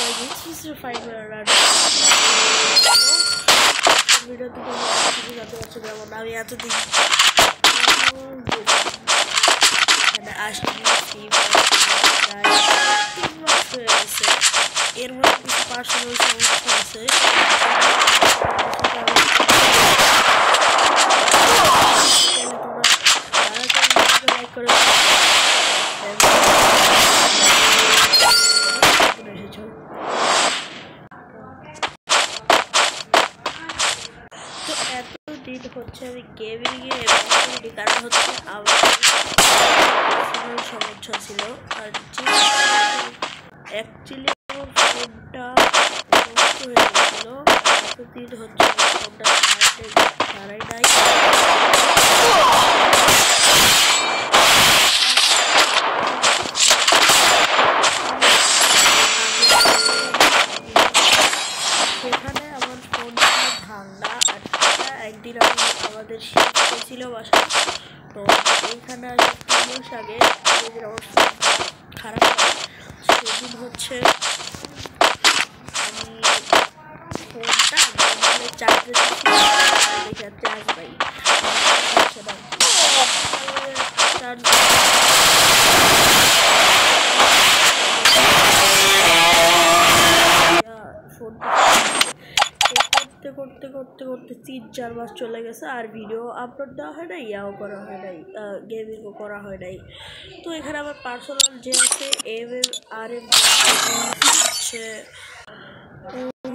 This is 5 video to আমি এতদিন আসলে হয়ে গেছে এর মধ্যে কিছু পার্সোনাল সমস্যা আছে লাইক করে হচ্ছে আমি গেমিংয়ে কারণ হচ্ছে আমার সমস্যা ছিল আর অ্যাকচুয়ালি আমার ফোনটা নষ্ট হয়ে গেছিল এতদিন হচ্ছে ফোনটা ছাড়াই নাই সেখানে আমার ফোনটা ভাঙা একদিন আমি আমাদের শিফট হয়েছিল বাসায় তো এইখানে আসলে 3 মাস আগে যেদিন আমার খারাপ হয় সেদিন হচ্ছে আমি ফোনটা চার্জে দেখে চার্জ পাই চার্জ ফোনটা করতে 3-4 মাস চলে গেছে আর ভিডিও আপলোড দেওয়া হয় নাই ইয়াও করা হয় নাই গেমিংও করা হয় নাই তো এখানে আমার পার্সোনাল যে আছে MM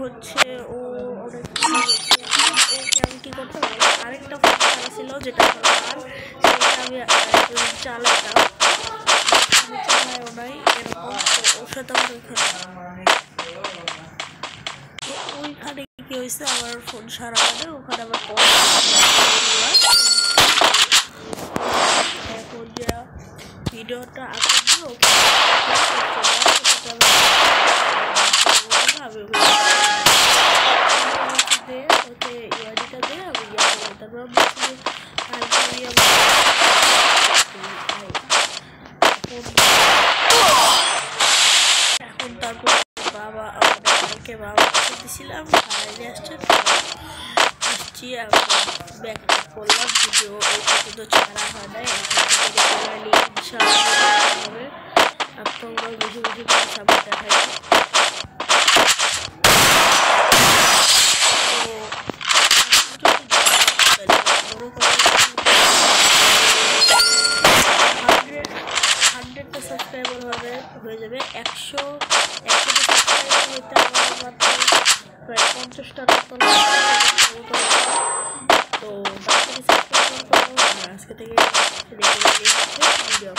হচ্ছে ও অনেক ওকে আমি কী করতে পারি আরেকটা ফোন ছিল যেটা আমার সেটা আমি চালাইতাম আমি চালাইও নাই এরকম ওর সাথে আমার ওইখানে কি হয়েছে আমার ফোন সারা মানে ওখানে আমার এখন যে ভিডিওটা আপলোড দিব আমি ওকে ইয়ারিটা দিয়ে আমি তারপর এখন তারপর বাবা আমাদেরকে বাবা দিয়েছিলাম বাইরে আসছি ব্যাক করলাম ভিডিও এই পর্যন্ত ছাড়া হয় নাই হবে আপনারা বেশি সামনে দেখাই তো 100টা সাবস্ক্রাইবার হয়ে যাবে 100 সাবস্ক্রাইবার হইতে আমার মাত্র প্রায় 50টা মতো তো আজকে থেকে ভিডিও